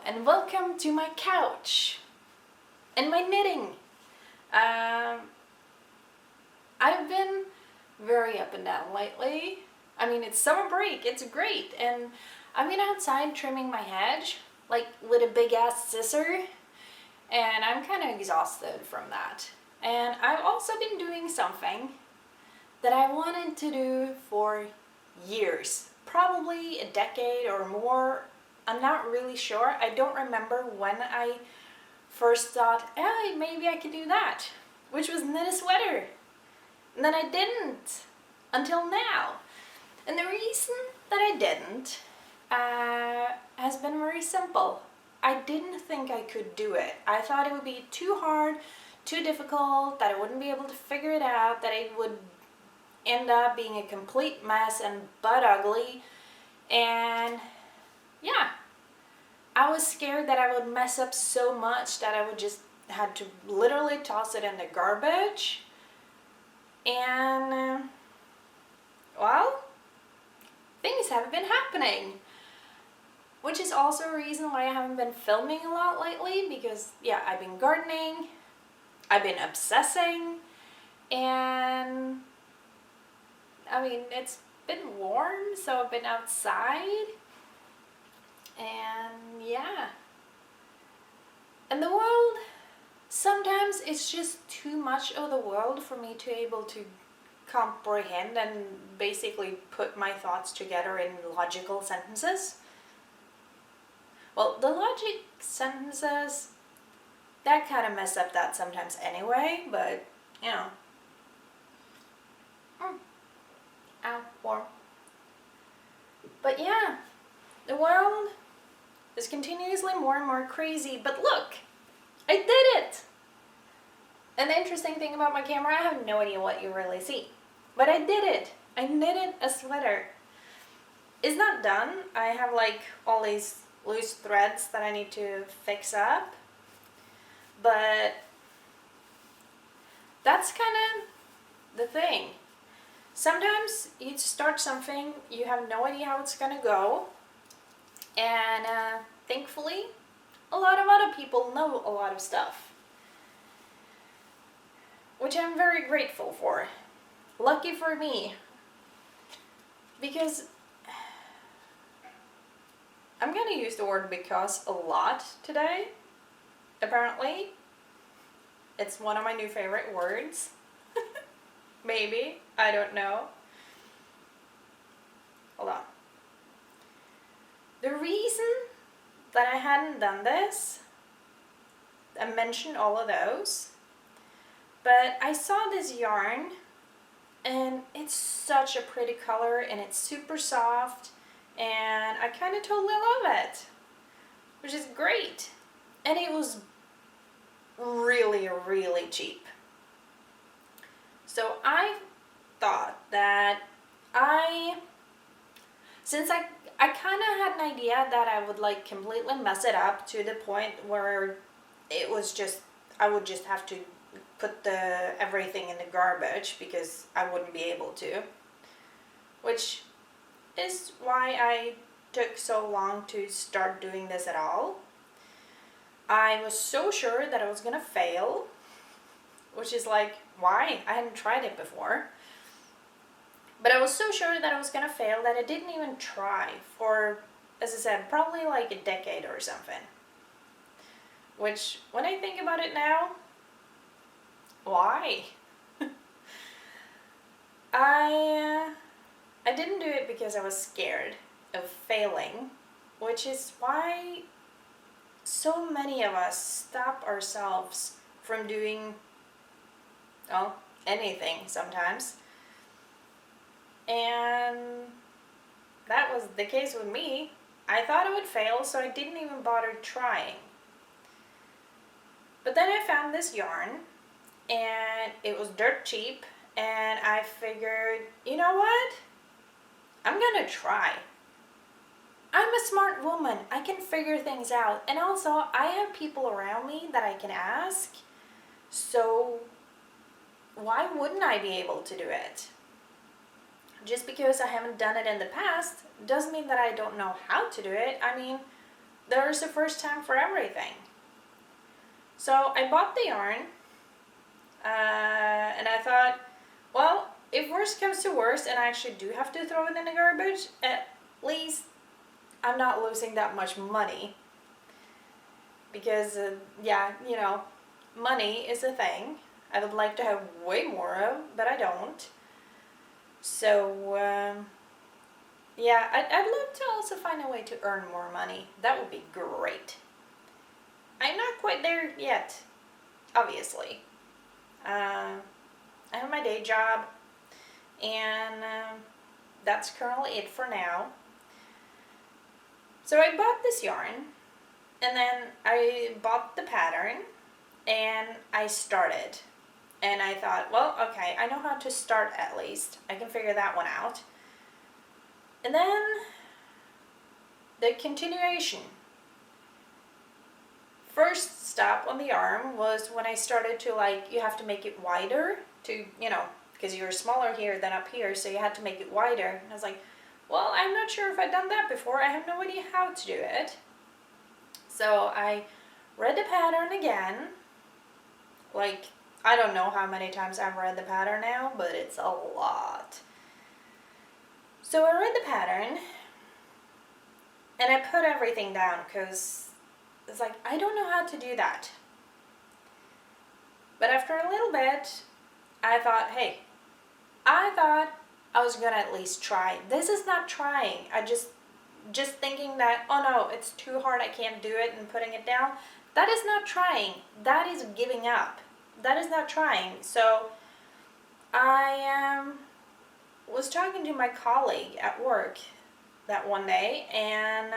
and welcome to my couch and my knitting. I've been very up and down lately. I mean, it's summer break, it's great, and I've been outside trimming my hedge, like with a big ass scissor, and I'm kind of exhausted from that. And I've also been doing something that I wanted to do for years, probably a decade or more. I'm not really sure. I don't remember when I first thought, hey, maybe I could do that, which was knit a sweater. And then I didn't until now. And the reason that I didn't has been very simple. I didn't think I could do it. I thought it would be too hard, too difficult, that I wouldn't be able to figure it out, that it would end up being a complete mess and butt ugly. And yeah, I was scared that I would mess up so much that I would just had to literally toss it in the garbage. And well, things haven't been happening, which is also a reason why I haven't been filming a lot lately, because yeah, I've been gardening, I've been obsessing, and I mean, it's been warm, so I've been outside, and yeah. And the world, sometimes it's just too much of the world for me to able to comprehend and basically put my thoughts together in logical sentences. Well, the logic sentences, that kind of mess up that sometimes anyway, but you know. Ow, warm. But yeah, the world is continuously more and more crazy, but look, I did it! And the interesting thing about my camera, I have no idea what you really see, but I did it. I knitted a sweater. It's not done. I have like all these loose threads that I need to fix up, but that's kind of the thing. Sometimes you start something, you have no idea how it's gonna go, and thankfully, a lot of other people know a lot of stuff, which I'm very grateful for. Lucky for me, because I'm gonna use the word because a lot today, apparently. It's one of my new favorite words. Maybe, I don't know. Hold on. The reason that I hadn't done this, I mentioned all of those, but I saw this yarn and it's such a pretty color and it's super soft and I kind of totally love it, which is great. And it was really, really cheap. So I thought that since I kind of had an idea that I would like completely mess it up to the point where it was just, I would just have to put everything in the garbage because I wouldn't be able to, which is why I took so long to start doing this at all. I was so sure that I was gonna fail, which is like, why? I hadn't tried it before. But I was so sure that I was gonna fail that I didn't even try for, as I said, probably like a decade or something. Which, when I think about it now, why? I didn't do it because I was scared of failing, which is why so many of us stop ourselves from doing, well, anything sometimes. And that was the case with me. I thought I would fail, so I didn't even bother trying. But then I found this yarn, and it was dirt cheap, and I figured, you know what? I'm gonna try. I'm a smart woman. I can figure things out. And also, I have people around me that I can ask, so why wouldn't I be able to do it? Just because I haven't done it in the past doesn't mean that I don't know how to do it. I mean, there's a first time for everything. So I bought the yarn, and I thought, well, if worst comes to worst and I actually do have to throw it in the garbage, at least I'm not losing that much money. Because, yeah, money is a thing I would like to have way more of, but I don't. So, yeah, I'd love to also find a way to earn more money. That would be great. I'm not quite there yet, obviously. I have my day job, and that's currently it for now. So I bought this yarn, and then I bought the pattern, and I started. And I thought, well, okay, I know how to start at least. I can figure that one out. And then the continuation. First stop on the arm was when I started to, you have to make it wider to, because you're smaller here than up here, so you had to make it wider. And I was like, well, I'm not sure if I've done that before. I have no idea how to do it. So I read the pattern again. I don't know how many times I've read the pattern now, but it's a lot. So I read the pattern, and I put everything down because it's like, I don't know how to do that. But after a little bit, I thought, hey, I thought I was gonna at least try. This is not trying. I just thinking that, oh no, it's too hard, I can't do it, and putting it down. That is not trying. That is giving up. That is not trying. So I was talking to my colleague at work that one day, and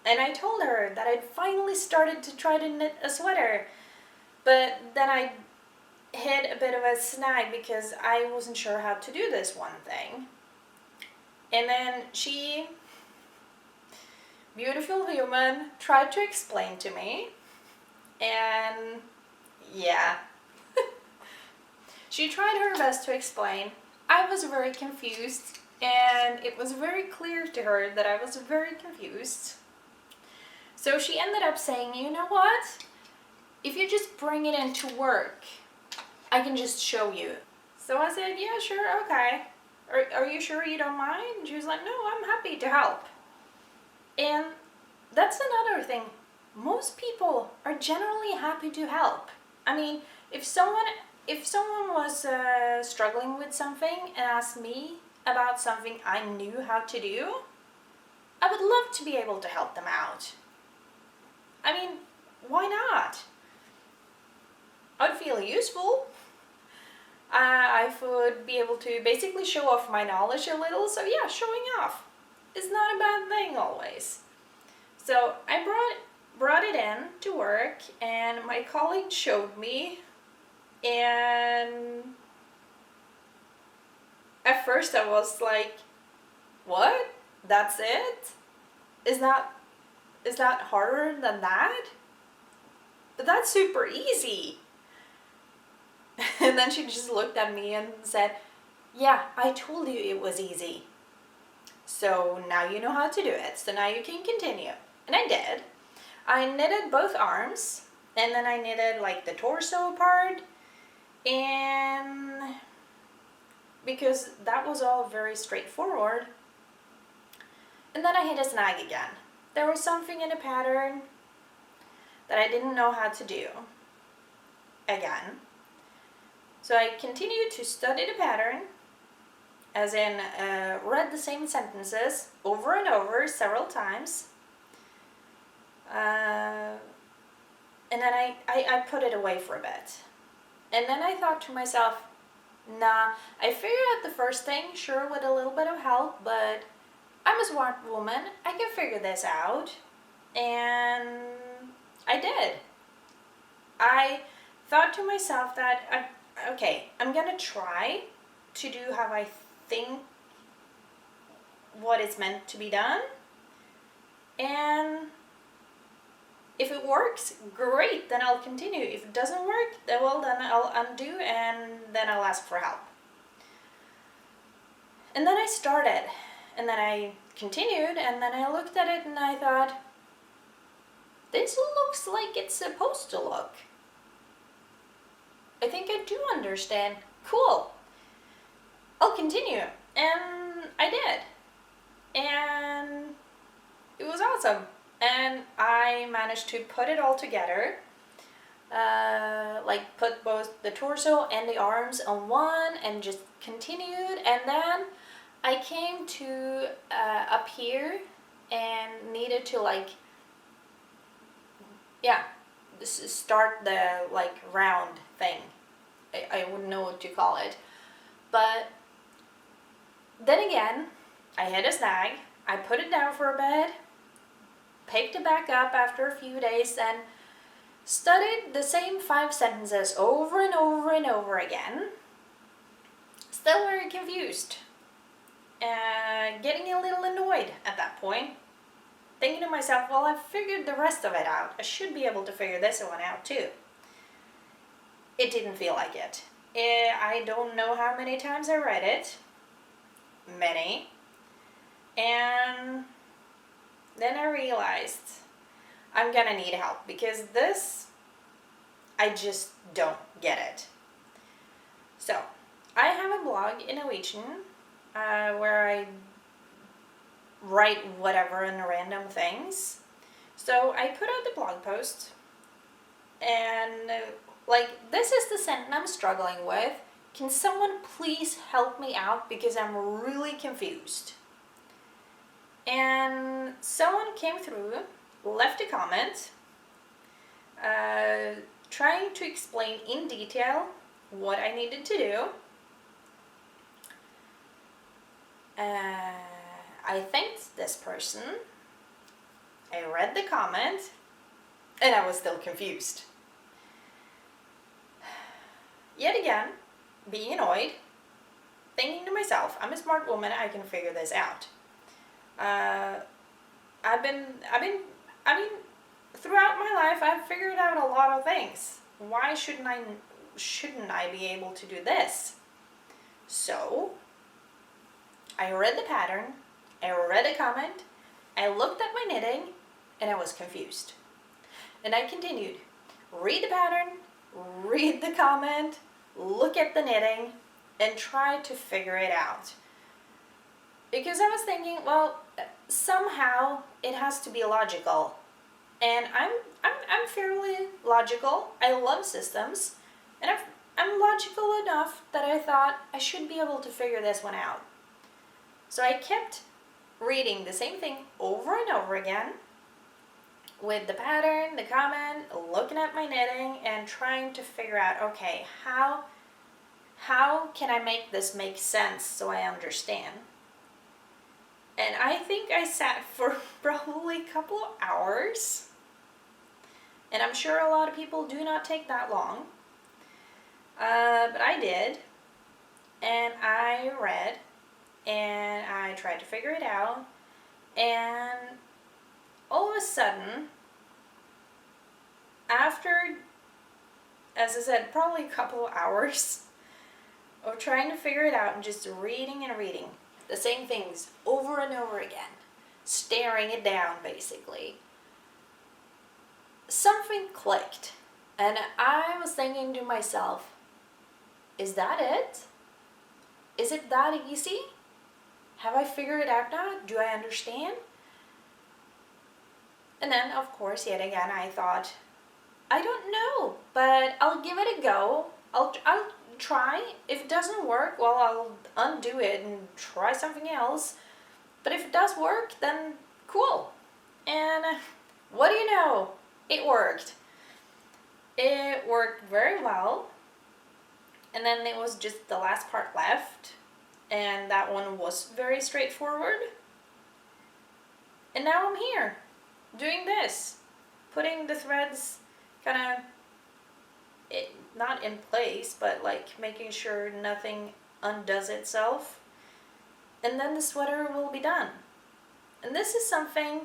I told her that I'd finally started to try to knit a sweater, but then I hit a bit of a snag because I wasn't sure how to do this one thing. And then she, beautiful human, tried to explain to me, and yeah. She tried her best to explain. I was very confused, and it was very clear to her that I was very confused. So she ended up saying, you know what? If you just bring it into work, I can just show you. So I said, yeah, sure, okay. Are you sure you don't mind? And she was like, no, I'm happy to help. And that's another thing. Most people are generally happy to help. I mean, if someone was struggling with something and asked me about something I knew how to do, I would love to be able to help them out. I mean, why not? I'd feel useful. I would be able to basically show off my knowledge a little. So yeah, showing off is not a bad thing always. So I brought it in to work, and my colleague showed me, and at first I was like, what? That's it? Is that harder than that? But that's super easy. And then she just looked at me and said, yeah, I told you it was easy. So now you know how to do it. So now you can continue. And I did. I knitted both arms, and then I knitted the torso part, and because that was all very straightforward. And then I hit a snag again. There was something in the pattern that I didn't know how to do again. So I continued to study the pattern, as in read the same sentences over and over several times. And then I put it away for a bit. And then I thought to myself, nah, I figured out the first thing, sure, with a little bit of help, but I'm a smart woman, I can figure this out. And I did. I thought to myself that, okay, I'm gonna try to do how I think what is meant to be done. And if it works, great, then I'll continue. If it doesn't work, then I'll undo, and then I'll ask for help. And then I started, and then I continued, and then I looked at it and I thought, this looks like it's supposed to look. I think I do understand. Cool. I'll continue. And I did. And it was awesome. And I managed to put it all together. Like put both the torso and the arms on one and just continued. And then I came to up here and needed to like, yeah, start the like round thing. I wouldn't know what to call it. But then again, I hit a snag. I put it down for a bit, picked it back up after a few days, and studied the same 5 sentences over and over and over again. Still very confused. Getting a little annoyed at that point. Thinking to myself, well, I've figured the rest of it out. I should be able to figure this one out too. It didn't feel like it. I don't know how many times I read it. Many. And then I realized I'm gonna need help because this, I just don't get it. So, I have a blog in Norwegian where I write whatever and random things. So I put out the blog post and like, this is the sentence I'm struggling with. Can someone please help me out because I'm really confused? And someone came through, left a comment, trying to explain in detail what I needed to do. I thanked this person. I read the comment, and I was still confused. Yet again, being annoyed, thinking to myself, I'm a smart woman, I can figure this out. Throughout my life, I've figured out a lot of things. Why shouldn't I be able to do this? So, I read the pattern, I read a comment, I looked at my knitting, and I was confused. And I continued, read the pattern, read the comment, look at the knitting, and try to figure it out. Because I was thinking, well, somehow it has to be logical. And I'm fairly logical. I love systems. And I'm logical enough that I thought I should be able to figure this one out. So I kept reading the same thing over and over again with the pattern, the comment, looking at my knitting, and trying to figure out, okay, how can I make this make sense so I understand? And I think I sat for probably a couple of hours. And I'm sure a lot of people do not take that long. But I did. And I read. And I tried to figure it out. And all of a sudden, after, as I said, probably a couple of hours of trying to figure it out and just reading and reading the same things over and over again, staring it down basically, something clicked. And I was thinking to myself, is that it? Is it that easy? Have I figured it out now? Do I understand? And then, of course, yet again, I thought, I don't know, but I'll give it a go. I'll try. If it doesn't work, well, I'll undo it and try something else. But if it does work, then cool. And what do you know? It worked. It worked very well. And then it was just the last part left. And that one was very straightforward. And now I'm here, doing this. Putting the threads kind of, not in place, but like making sure nothing undoes itself. And then the sweater will be done. And this is something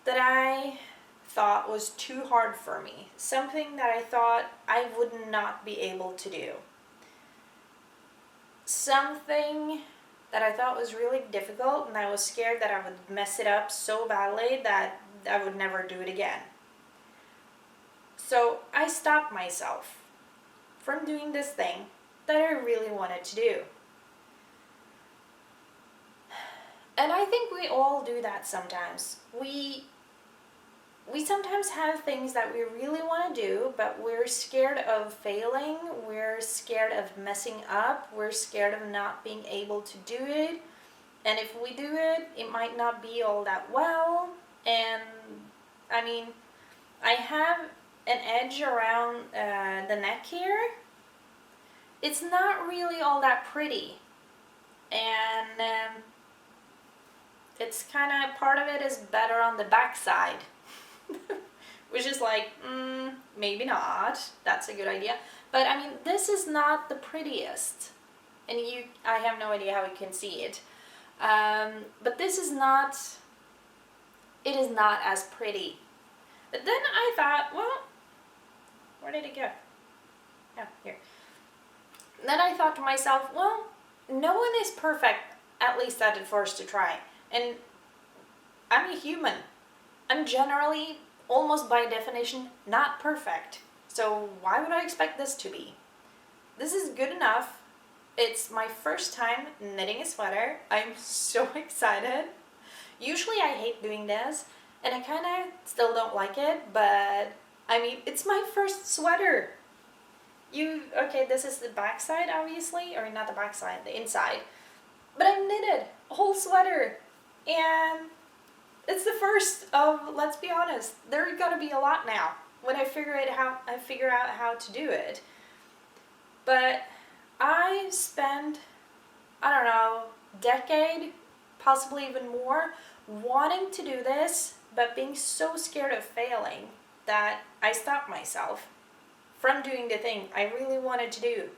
that I thought was too hard for me. Something that I thought I would not be able to do. Something that I thought was really difficult, and I was scared that I would mess it up so badly that I would never do it again. So I stopped myself from doing this thing that I really wanted to do. And I think we all do that sometimes. We sometimes have things that we really want to do, but we're scared of failing, we're scared of messing up, we're scared of not being able to do it. And if we do it, it might not be all that well. And I mean, I have an edge around the neck here. It's not really all that pretty. And it's kind of, part of it is better on the back side. Which is like, maybe not. That's a good idea. But I mean, this is not the prettiest. And I have no idea how you can see it. But this is not, it is not as pretty. But then I thought, well, where did it go? Oh, here. Then I thought to myself, well, no one is perfect, at least at the first try. And I'm a human. I'm generally, almost by definition, not perfect. So why would I expect this to be? This is good enough. It's my first time knitting a sweater. I'm so excited. Usually I hate doing this, and I kind of still don't like it, but I mean, it's my first sweater. Okay, this is the back side, obviously, or not the back side, the inside. But I knitted a whole sweater, and it's the first of, let's be honest, there's gotta be a lot now when I figure out how to do it. But I spent, I don't know, decade, possibly even more, wanting to do this, but being so scared of failing that I stopped myself from doing the thing I really wanted to do.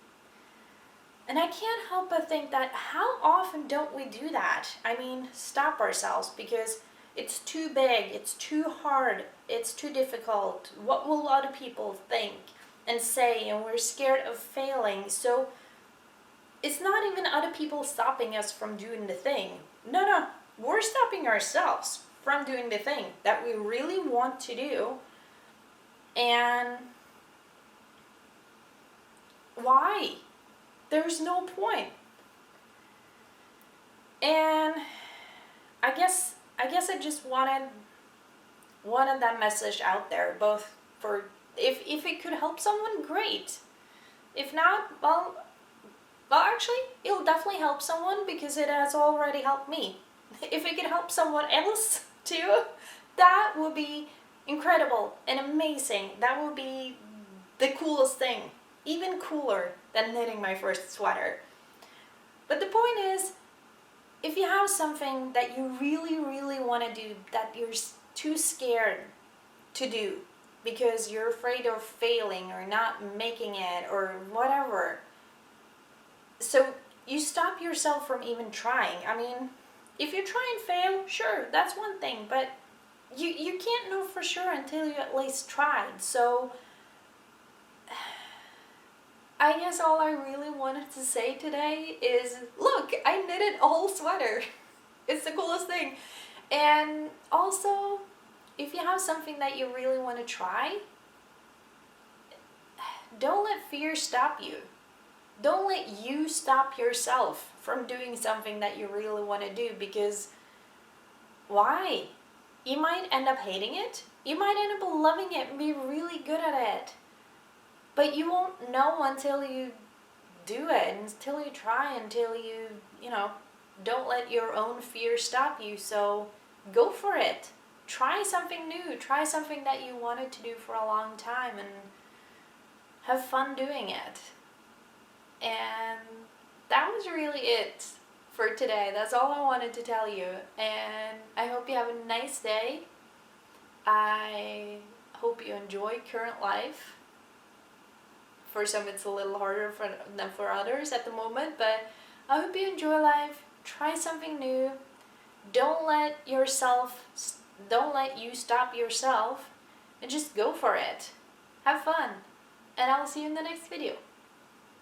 And I can't help but think that how often don't we do that? I mean, stop ourselves because it's too big, it's too hard, it's too difficult. What will other people think and say? And we're scared of failing. So it's not even other people stopping us from doing the thing. No, we're stopping ourselves from doing the thing that we really want to do. And why? There's no point. And I guess I just wanted that message out there, both for if it could help someone, great. If not, well actually, it'll definitely help someone because it has already helped me. If it could help someone else too, that would be incredible and amazing. That would be the coolest thing. Even cooler than knitting my first sweater. But the point is, if you have something that you really, really want to do that you're too scared to do because you're afraid of failing or not making it or whatever, so you stop yourself from even trying. I mean, if you try and fail, sure, that's one thing, but you can't know for sure until you at least tried. So I guess all I really wanted to say today is, look, I knitted a whole sweater. It's the coolest thing. And also, if you have something that you really want to try, don't let fear stop you. Don't let you stop yourself from doing something that you really want to do, because why? You might end up hating it. You might end up loving it and be really good at it. But you won't know until you do it, until you try, until you don't let your own fear stop you. So go for it. Try something new. Try something that you wanted to do for a long time and have fun doing it. And that was really it for today. That's all I wanted to tell you. And I hope you have a nice day. I hope you enjoy current life. For some it's a little harder than for others at the moment, but I hope you enjoy life. Try something new. Don't let you stop yourself, and just go for it. Have fun, and I'll see you in the next video.